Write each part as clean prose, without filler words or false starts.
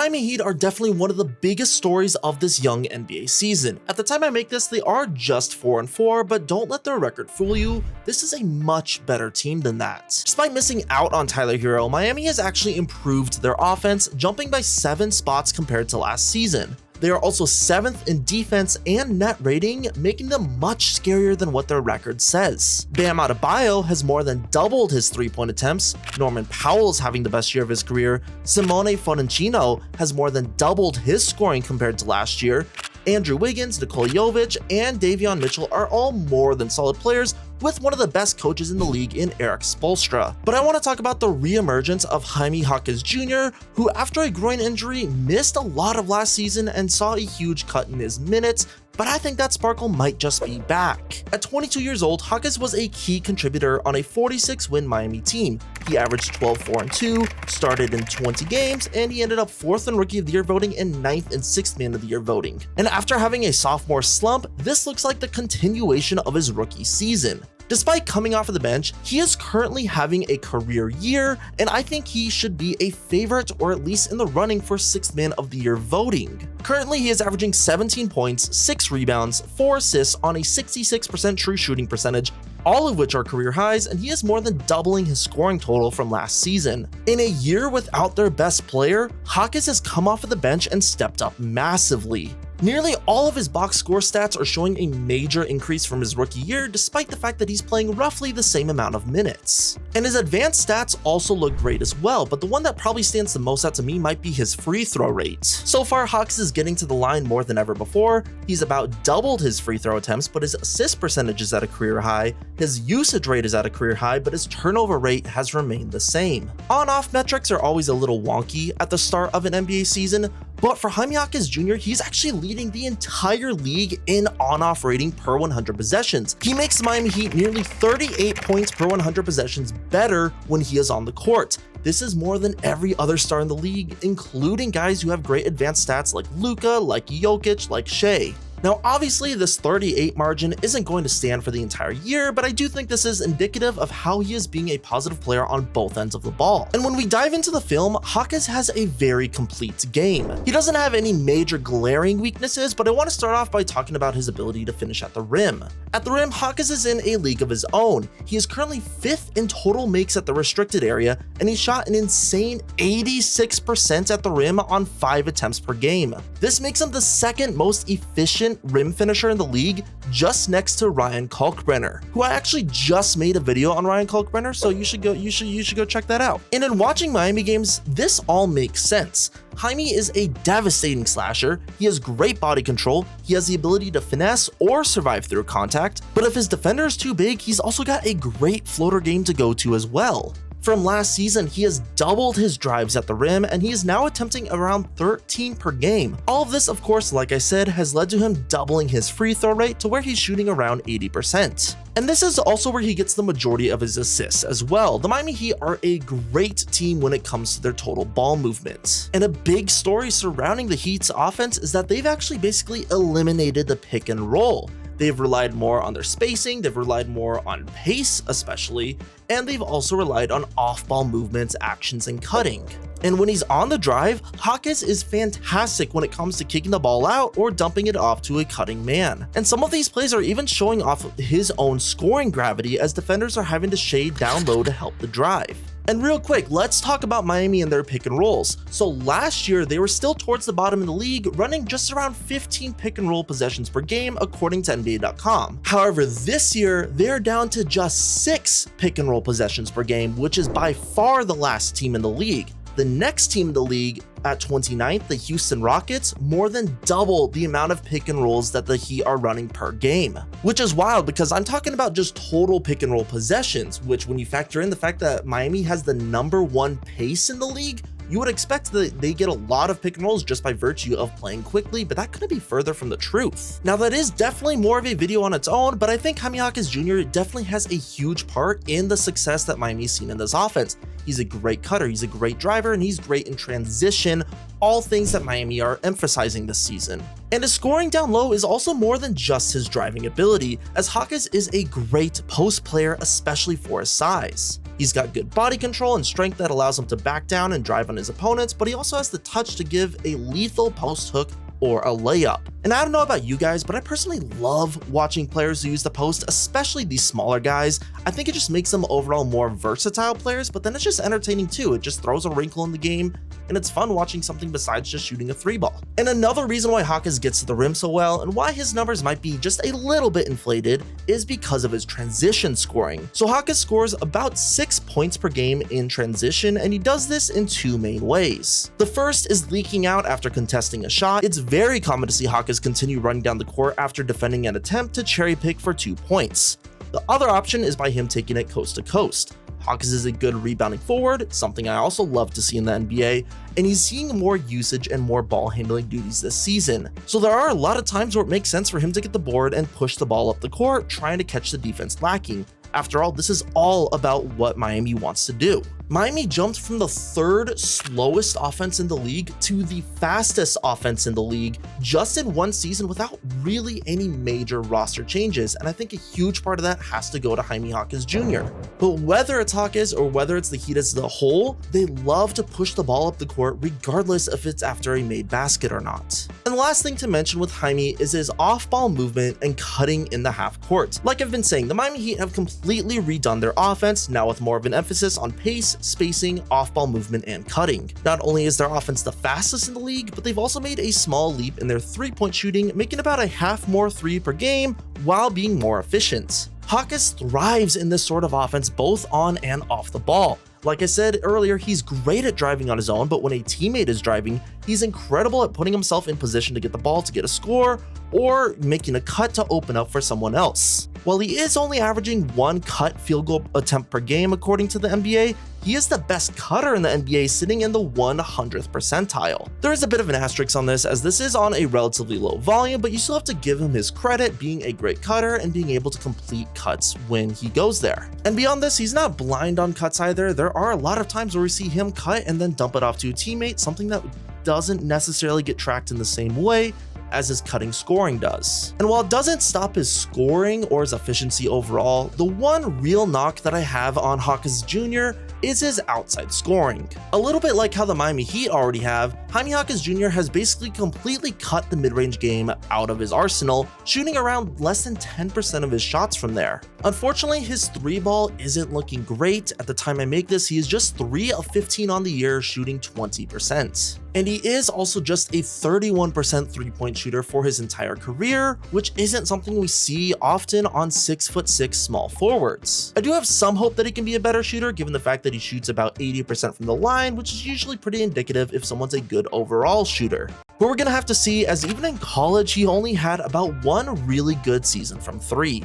Miami Heat are definitely one of the biggest stories of this young NBA season. At the time I make this, they are just 4-4, but don't let their record fool you, this is a much better team than that. Despite missing out on Tyler Hero, Miami has actually improved their offense, jumping by 7 spots compared to last season. They are also 7th in defense and net rating, making them much scarier than what their record says. Bam Adebayo has more than doubled his 3-point attempts, Norman Powell is having the best year of his career, Simone Fontecchio has more than doubled his scoring compared to last year, Andrew Wiggins, Nikola Jovic, and Davion Mitchell are all more than solid players with one of the best coaches in the league in Erik Spoelstra. But I want to talk about the reemergence of Jaime Jaquez Jr., who after a groin injury missed a lot of last season and saw a huge cut in his minutes, but I think that sparkle might just be back. At 22 years old, Jaquez was a key contributor on a 46-win Miami team. He averaged 12-4-2, started in 20 games, and he ended up 4th in Rookie of the Year voting and 9th in 6th Man of the Year voting. And after having a sophomore slump, this looks like the continuation of his rookie season. Despite coming off of the bench, he is currently having a career year, and I think he should be a favorite or at least in the running for 6th Man of the Year voting. Currently, he is averaging 17 points, 6 rebounds, 4 assists on a 66% true shooting percentage, all of which are career highs, and he is more than doubling his scoring total from last season. In a year without their best player, Jaquez has come off of the bench and stepped up massively. Nearly all of his box score stats are showing a major increase from his rookie year, despite the fact that he's playing roughly the same amount of minutes. And his advanced stats also look great as well, but the one that probably stands the most out to me might be his free throw rate. So far, Jaquez is getting to the line more than ever before. He's about doubled his free throw attempts, but his assist percentage is at a career high. His usage rate is at a career high, but his turnover rate has remained the same. On-off metrics are always a little wonky at the start of an NBA season, but for Jaime Jaquez Jr., he's actually leading the entire league in on-off rating per 100 possessions. He makes the Miami Heat nearly 38 points per 100 possessions better when he is on the court. This is more than every other star in the league, including guys who have great advanced stats like Luka, like Jokic, like Shea. Now, obviously, this 38 margin isn't going to stand for the entire year, but I do think this is indicative of how he is being a positive player on both ends of the ball. And when we dive into the film, Jaquez has a very complete game. He doesn't have any major glaring weaknesses, but I want to start off by talking about his ability to finish at the rim. At the rim, Jaquez is in a league of his own. He is currently 5th in total makes at the restricted area, and he shot an insane 86% at the rim on 5 attempts per game. This makes him the 2nd most efficient rim finisher in the league, just next to Ryan Kalkbrenner, who I actually just made a video on Ryan Kalkbrenner, so you should go check that out. And in watching Miami games, this all makes sense. Jaime is a devastating slasher, he has great body control, he has the ability to finesse or survive through contact, but if his defender is too big, he's also got a great floater game to go to as well. From last season, he has doubled his drives at the rim, and he is now attempting around 13 per game. All of this, of course, like I said, has led to him doubling his free throw rate to where he's shooting around 80%. And this is also where he gets the majority of his assists as well. The Miami Heat are a great team when it comes to their total ball movement. And a big story surrounding the Heat's offense is that they've actually basically eliminated the pick and roll. They've relied more on their spacing, they've relied more on pace especially, and they've also relied on off-ball movements, actions, and cutting. And when he's on the drive, Jaquez is fantastic when it comes to kicking the ball out or dumping it off to a cutting man. And some of these plays are even showing off his own scoring gravity as defenders are having to shade down low to help the drive. And real quick, let's talk about Miami and their pick and rolls. So last year, they were still towards the bottom of the league, running just around 15 pick and roll possessions per game, according to NBA.com. However, this year, they're down to just 6 pick and roll possessions per game, which is by far the last team in the league. The next team in the league at 29th, the Houston Rockets, more than double the amount of pick and rolls that the Heat are running per game, which is wild because I'm talking about just total pick and roll possessions, which when you factor in the fact that Miami has the #1 pace in the league, you would expect that they get a lot of pick and rolls just by virtue of playing quickly, but that couldn't be further from the truth. Now, that is definitely more of a video on its own, but I think Jaime Jaquez Jr. definitely has a huge part in the success that Miami's seen in this offense. He's a great cutter, he's a great driver, and he's great in transition, all things that Miami are emphasizing this season. And his scoring down low is also more than just his driving ability, as Jaquez is a great post player, especially for his size. He's got good body control and strength that allows him to back down and drive on his opponents, but he also has the touch to give a lethal post hook or a layup. And I don't know about you guys, but I personally love watching players who use the post, especially these smaller guys. I think it just makes them overall more versatile players, but then it's just entertaining too. It just throws a wrinkle in the game, and it's fun watching something besides just shooting a 3-ball. And another reason why Jaquez gets to the rim so well, and why his numbers might be just a little bit inflated, is because of his transition scoring. So Jaquez scores about 6 points per game in transition, and he does this in 2 main ways. The first is leaking out after contesting a shot. It's very common to see Jaquez continue running down the court after defending an attempt to cherry pick for 2 points. The other option is by him taking it coast to coast. Jaquez is a good rebounding forward, something I also love to see in the NBA, and he's seeing more usage and more ball handling duties this season. So there are a lot of times where it makes sense for him to get the board and push the ball up the court, trying to catch the defense lacking. After all, this is all about what Miami wants to do. Miami jumped from the 3rd slowest offense in the league to the fastest offense in the league just in 1 season without really any major roster changes, and I think a huge part of that has to go to Jaime Jaquez Jr. But whether it's Jaquez or whether it's the Heat as a whole, they love to push the ball up the court regardless if it's after a made basket or not. And the last thing to mention with Jaime is his off-ball movement and cutting in the half court. Like I've been saying, the Miami Heat have completely redone their offense, now with more of an emphasis on pace, spacing, off-ball movement, and cutting. Not only is their offense the fastest in the league, but they've also made a small leap in their 3-point shooting, making about a half more 3 per game while being more efficient. Jaquez thrives in this sort of offense both on and off the ball. Like I said earlier, he's great at driving on his own, but when a teammate is driving, he's incredible at putting himself in position to get the ball to get a score or making a cut to open up for someone else. While he is only averaging 1 cut field goal attempt per game according to the NBA, he is the best cutter in the NBA, sitting in the 100th percentile. There is a bit of an asterisk on this, as this is on a relatively low volume, but you still have to give him his credit being a great cutter and being able to complete cuts when he goes there. And beyond this, he's not blind on cuts either. There are a lot of times where we see him cut and then dump it off to a teammate, something that doesn't necessarily get tracked in the same way as his cutting scoring does. And while it doesn't stop his scoring or his efficiency overall, the one real knock that I have on Jaquez Jr. is his outside scoring. A little bit like how the Miami Heat already have, Jaime Jaquez Jr. has basically completely cut the mid-range game out of his arsenal, shooting around less than 10% of his shots from there. Unfortunately, his 3-ball isn't looking great. At the time I make this, he is just 3 of 15 on the year, shooting 20%. And he is also just a 31% 3-point shooter for his entire career, which isn't something we see often on 6'6" small forwards. I do have some hope that he can be a better shooter, given the fact that he shoots about 80% from the line, which is usually pretty indicative if someone's a good overall shooter. But we're gonna have to see, as even in college, he only had about 1 really good season from 3.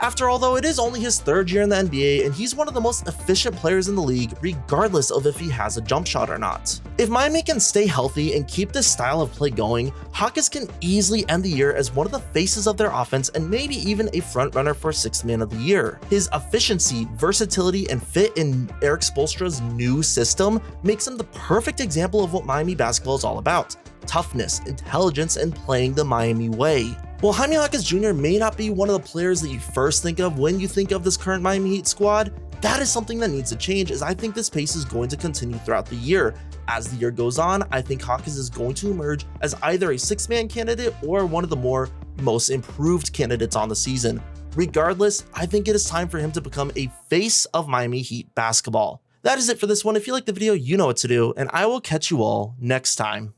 After all, though, it is only his 3rd year in the NBA, and he's one of the most efficient players in the league, regardless of if he has a jump shot or not. If Miami can stay healthy and keep this style of play going, Jaquez can easily end the year as one of the faces of their offense and maybe even a frontrunner for 6th man of the year. His efficiency, versatility, and fit in Eric Spoelstra's new system makes him the perfect example of what Miami basketball is all about: toughness, intelligence, and playing the Miami way. While Jaime Jaquez Jr. may not be one of the players that you first think of when you think of this current Miami Heat squad, that is something that needs to change, as I think this pace is going to continue throughout the year. As the year goes on, I think Jaquez is going to emerge as either a 6-man candidate or one of the most improved candidates on the season. Regardless, I think it is time for him to become a face of Miami Heat basketball. That is it for this one. If you liked the video, you know what to do, and I will catch you all next time.